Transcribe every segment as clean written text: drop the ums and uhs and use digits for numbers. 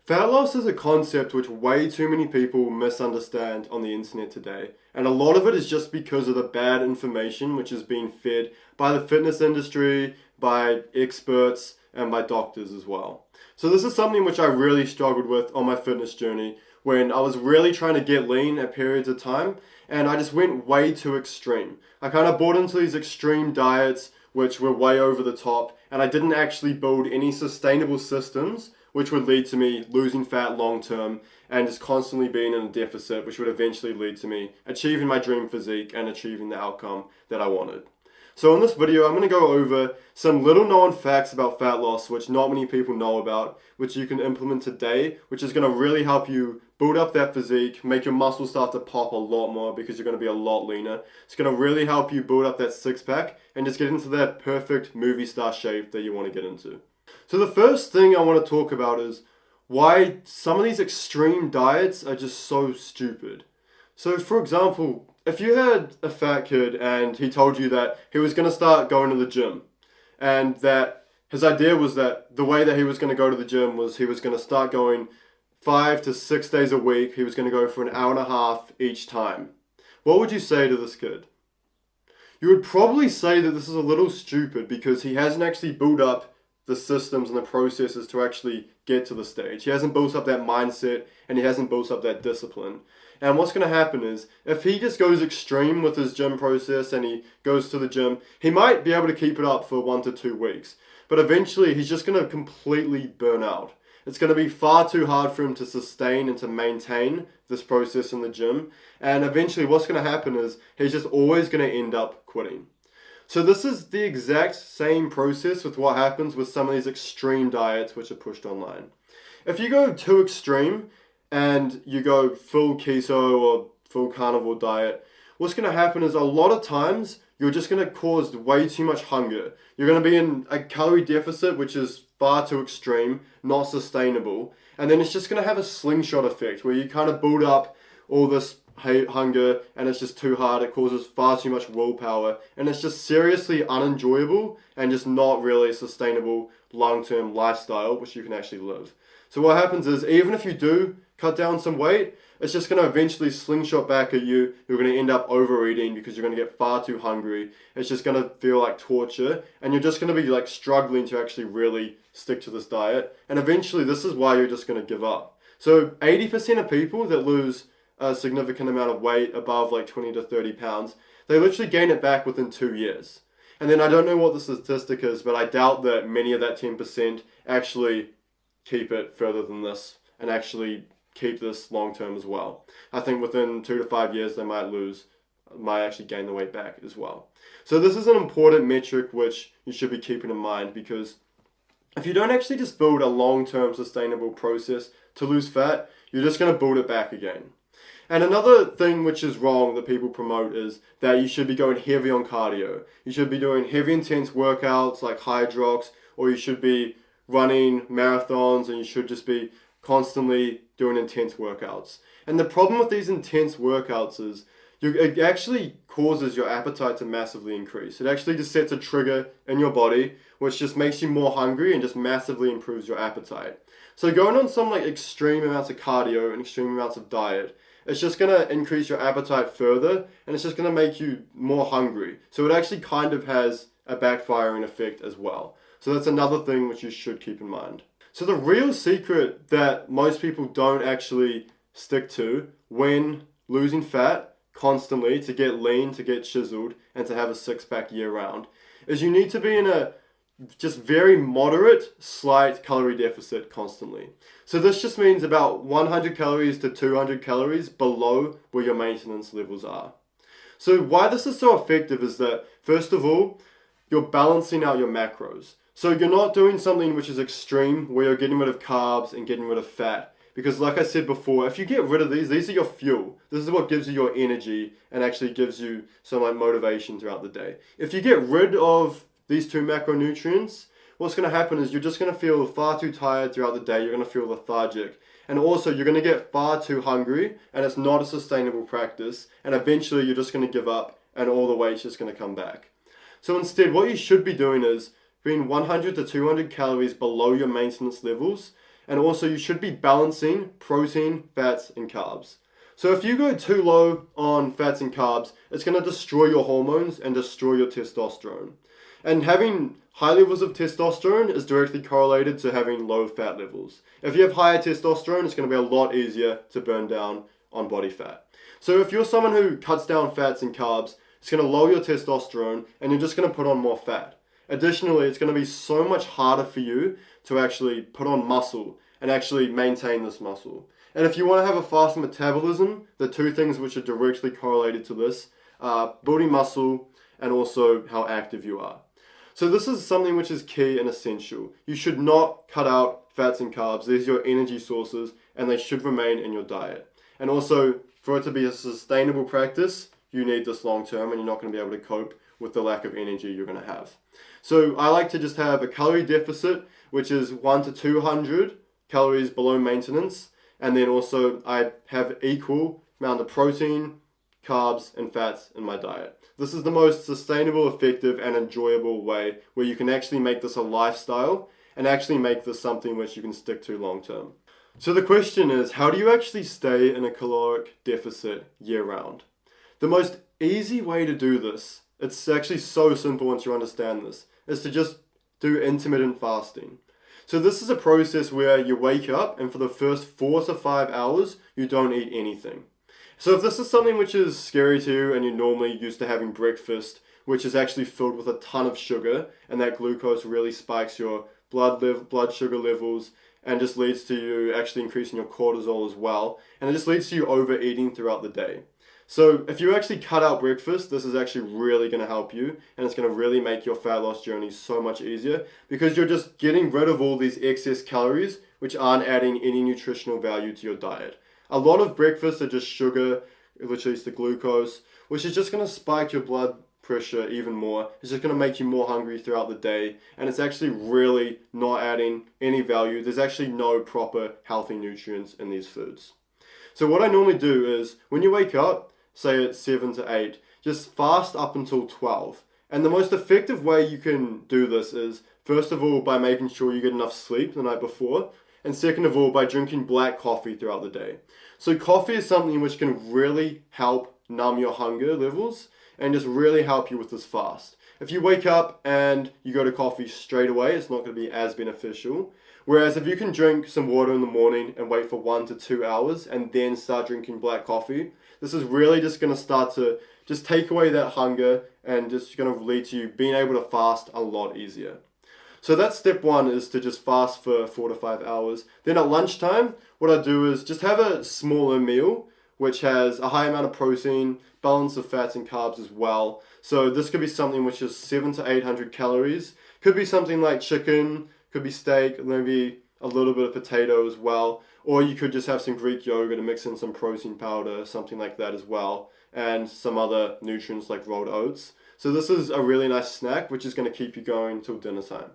Fat loss is a concept which way too many people misunderstand on the internet today. And a lot of it is just because of the bad information which is being fed by the fitness industry, by experts, and by doctors as well. So this is something which I really struggled with on my fitness journey when I was really trying to get lean at periods of time, and I just went way too extreme. I kind of bought into these extreme diets which were way over the top, and I didn't actually build any sustainable systems which would lead to me losing fat long term and just constantly being in a deficit, which would eventually lead to me achieving my dream physique and achieving the outcome that I wanted. So in this video, I'm going to go over some little known facts about fat loss, which not many people know about, which you can implement today, which is going to really help you build up that physique, make your muscles start to pop a lot more because you're going to be a lot leaner. It's going to really help you build up that six pack and just get into that perfect movie star shape that you want to get into. So the first thing I want to talk about is why some of these extreme diets are just so stupid. So for example, if you had a fat kid and he told you that he was going to start going to the gym and that his idea was that the way that he was going to go to the gym was he was going to start going 5 to 6 days a week, he was going to go for an hour and a half each time, what would you say to this kid? You would probably say that this is a little stupid because he hasn't actually built up the systems and the processes to actually get to the stage. He hasn't built up that mindset and he hasn't built up that discipline. And what's going to happen is if he just goes extreme with his gym process and he goes to the gym, he might be able to keep it up for 1 to 2 weeks. But eventually he's just going to completely burn out. It's going to be far too hard for him to sustain and to maintain this process in the gym. And eventually what's going to happen is he's just always going to end up quitting. So this is the exact same process with what happens with some of these extreme diets which are pushed online. If you go too extreme and you go full keto or full carnivore diet, what's going to happen is a lot of times you're just going to cause way too much hunger. You're going to be in a calorie deficit which is far too extreme, not sustainable, and then it's just going to have a slingshot effect where you kind of build up all this hunger and it's just too hard. It causes far too much willpower and it's just seriously unenjoyable and just not really a sustainable long-term lifestyle which you can actually live. So what happens is even if you do cut down some weight, it's just going to eventually slingshot back at you. You're going to end up overeating because you're going to get far too hungry. It's just going to feel like torture and you're just going to be like struggling to actually really stick to this diet. And eventually this is why you're just going to give up. So 80% of people that lose a significant amount of weight above like 20 to 30 pounds, they literally gain it back within 2 years. And then I don't know what the statistic is, but I doubt that many of that 10% actually keep it further than this and actually keep this long term as well. I think within 2 to 5 years they might actually gain the weight back as well. So this is an important metric which you should be keeping in mind, because if you don't actually just build a long-term sustainable process to lose fat, you're just going to build it back again. And another thing which is wrong that people promote is that you should be going heavy on cardio. You should be doing heavy intense workouts like Hydrox, or you should be running marathons, and you should just be constantly doing intense workouts. And the problem with these intense workouts is it actually causes your appetite to massively increase. It actually just sets a trigger in your body which just makes you more hungry and just massively improves your appetite. So going on some like extreme amounts of cardio and extreme amounts of diet, it's just going to increase your appetite further and it's just going to make you more hungry. So it actually kind of has a backfiring effect as well. So that's another thing which you should keep in mind. So the real secret that most people don't actually stick to when losing fat constantly to get lean, to get chiseled, and to have a six-pack year-round is you need to be in a just very moderate, slight calorie deficit constantly. So this just means about 100 calories to 200 calories below where your maintenance levels are. So why this is so effective is that, first of all, you're balancing out your macros. So you're not doing something which is extreme where you're getting rid of carbs and getting rid of fat. Because like I said before, if you get rid of these are your fuel. This is what gives you your energy and actually gives you some like motivation throughout the day. If you get rid of these two macronutrients, what's going to happen is you're just going to feel far too tired throughout the day. You're going to feel lethargic. And also you're going to get far too hungry and it's not a sustainable practice. And eventually you're just going to give up and all the weight's just going to come back. So instead, what you should be doing is being 100 to 200 calories below your maintenance levels And also you should be balancing protein, fats, and carbs. So if you go too low on fats and carbs, it's going to destroy your hormones and destroy your testosterone. And having high levels of testosterone is directly correlated to having low fat levels. If you have higher testosterone, it's going to be a lot easier to burn down on body fat. So if you're someone who cuts down fats and carbs, it's going to lower your testosterone and you're just going to put on more fat. Additionally, it's going to be so much harder for you to actually put on muscle and actually maintain this muscle. And if you want to have a faster metabolism, the two things which are directly correlated to this are building muscle and also how active you are. So this is something which is key and essential. You should not cut out fats and carbs. These are your energy sources and they should remain in your diet. And also, for it to be a sustainable practice, you need this long term and you're not going to be able to cope with the lack of energy you're going to have. So I like to just have a calorie deficit, which is 1 to 200 calories below maintenance. And then also I have equal amount of protein, carbs, and fats in my diet. This is the most sustainable, effective, and enjoyable way where you can actually make this a lifestyle and actually make this something which you can stick to long term. So the question is, how do you actually stay in a caloric deficit year round? The most easy way to do this, it's actually so simple once you understand this, is to just do intermittent fasting. So this is a process where you wake up and for the first 4 to 5 hours, you don't eat anything. So if this is something which is scary to you and you're normally used to having breakfast, which is actually filled with a ton of sugar, and that glucose really spikes your blood sugar levels and just leads to you actually increasing your cortisol as well, and it just leads to you overeating throughout the day. So if you actually cut out breakfast, this is actually really going to help you, and it's going to really make your fat loss journey so much easier because you're just getting rid of all these excess calories which aren't adding any nutritional value to your diet. A lot of breakfasts are just sugar, which leads to glucose, which is just going to spike your blood pressure even more. It's just going to make you more hungry throughout the day, and it's actually really not adding any value. There's actually no proper healthy nutrients in these foods. So what I normally do is, when you wake up, say at 7 to 8, just fast up until 12. And the most effective way you can do this is, first of all, by making sure you get enough sleep the night before, and second of all, by drinking black coffee throughout the day. So coffee is something which can really help numb your hunger levels and just really help you with this fast. If you wake up and you go to coffee straight away, it's not going to be as beneficial. Whereas if you can drink some water in the morning and wait for 1 to 2 hours and then start drinking black coffee, this is really just going to start to just take away that hunger and just going to lead to you being able to fast a lot easier. So that's step 1, is to just fast for 4 to 5 hours. Then at lunchtime, what I do is just have a smaller meal, which has a high amount of protein, balance of fats and carbs as well. So this could be something which is 700 to 800 calories. Could be something like chicken, could be steak, maybe a little bit of potato as well. Or you could just have some Greek yogurt and mix in some protein powder, something like that as well. And some other nutrients like rolled oats. So this is a really nice snack, which is going to keep you going till dinner time.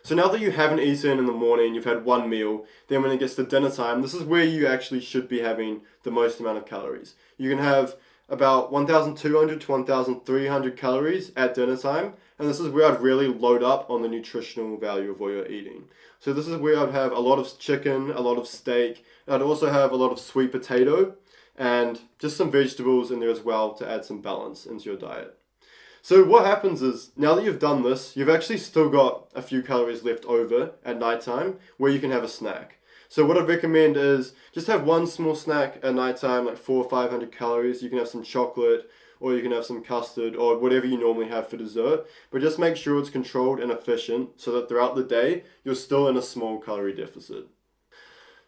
So now that you haven't eaten in the morning, you've had one meal, then when it gets to dinner time, this is where you actually should be having the most amount of calories. You can have about 1,200 to 1,300 calories at dinner time, and this is where I'd really load up on the nutritional value of what you're eating. So this is where I'd have a lot of chicken, a lot of steak, and I'd also have a lot of sweet potato, and just some vegetables in there as well to add some balance into your diet. So what happens is, now that you've done this, you've actually still got a few calories left over at nighttime where you can have a snack. So what I'd recommend is just have one small snack at nighttime, like 400 or 500 calories. You can have some chocolate, or you can have some custard, or whatever you normally have for dessert. But just make sure it's controlled and efficient so that throughout the day, you're still in a small calorie deficit.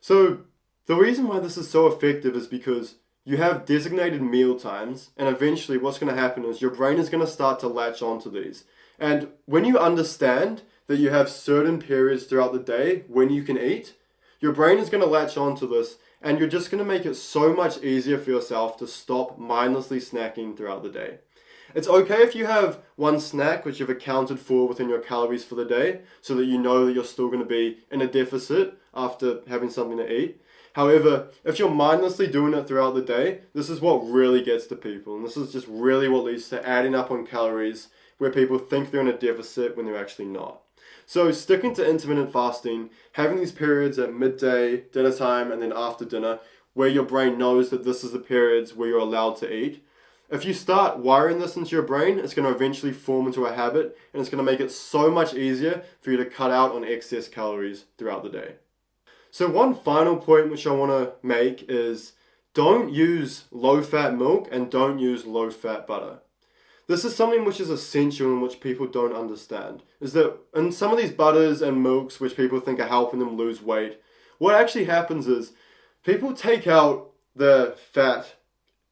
So the reason why this is so effective is because you have designated meal times, and eventually what's going to happen is your brain is going to start to latch onto these. And when you understand that you have certain periods throughout the day when you can eat, your brain is going to latch onto this, and you're just going to make it so much easier for yourself to stop mindlessly snacking throughout the day. It's okay if you have one snack which you've accounted for within your calories for the day, so that you know that you're still going to be in a deficit after having something to eat. However, if you're mindlessly doing it throughout the day, this is what really gets to people. And this is just really what leads to adding up on calories where people think they're in a deficit when they're actually not. So sticking to intermittent fasting, having these periods at midday, dinner time, and then after dinner, where your brain knows that this is the periods where you're allowed to eat. If you start wiring this into your brain, it's going to eventually form into a habit, and it's going to make it so much easier for you to cut out on excess calories throughout the day. So one final point which I want to make is don't use low-fat milk and don't use low-fat butter. This is something which is essential and which people don't understand. Is that in some of these butters and milks which people think are helping them lose weight, what actually happens is people take out the fat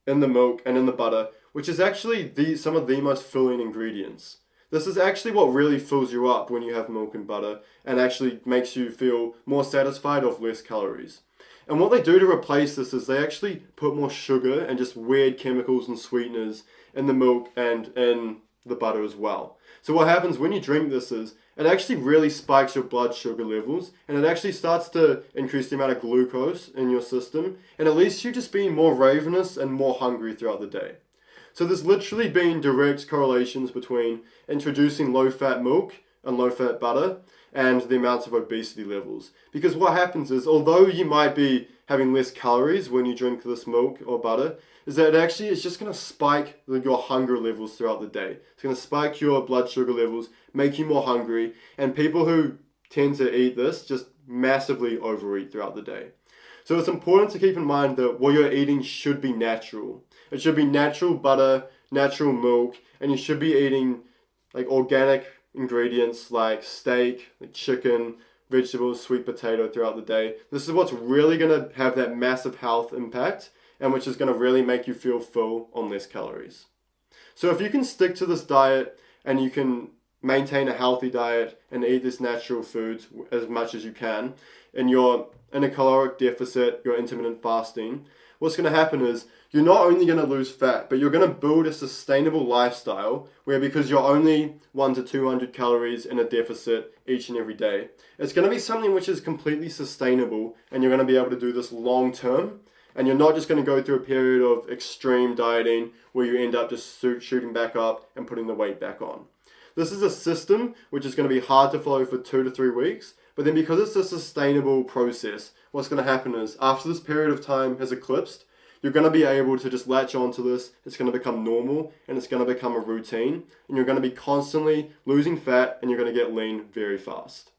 in the milk and in the butter, which is actually some of the most filling ingredients. This is actually what really fills you up when you have milk and butter and actually makes you feel more satisfied of less calories. And what they do to replace this is they actually put more sugar and just weird chemicals and sweeteners in the milk and in the butter as well. So what happens when you drink this is it actually really spikes your blood sugar levels, and it actually starts to increase the amount of glucose in your system, and it leaves you just being more ravenous and more hungry throughout the day. So there's literally been direct correlations between introducing low-fat milk and low-fat butter and the amounts of obesity levels. Because what happens is, although you might be having less calories when you drink this milk or butter, is that it's just going to spike your hunger levels throughout the day. It's going to spike your blood sugar levels, make you more hungry, and people who tend to eat this just massively overeat throughout the day. So it's important to keep in mind that what you're eating should be natural. It should be natural butter, natural milk, and you should be eating like organic ingredients like steak, like chicken, vegetables, sweet potato throughout the day. This is what's really going to have that massive health impact and which is going to really make you feel full on less calories. So if you can stick to this diet and you can maintain a healthy diet and eat this natural foods as much as you can, and you're in a caloric deficit, you're intermittent fasting, what's going to happen is you're not only going to lose fat, but you're going to build a sustainable lifestyle where because you're only 1 to 200 calories in a deficit each and every day, it's going to be something which is completely sustainable, and you're going to be able to do this long term, and you're not just going to go through a period of extreme dieting where you end up just shooting back up and putting the weight back on. This is a system which is going to be hard to follow for 2 to 3 weeks, but then because it's a sustainable process, what's going to happen is after this period of time has eclipsed, you're going to be able to just latch onto this. It's going to become normal and it's going to become a routine, and you're going to be constantly losing fat and you're going to get lean very fast.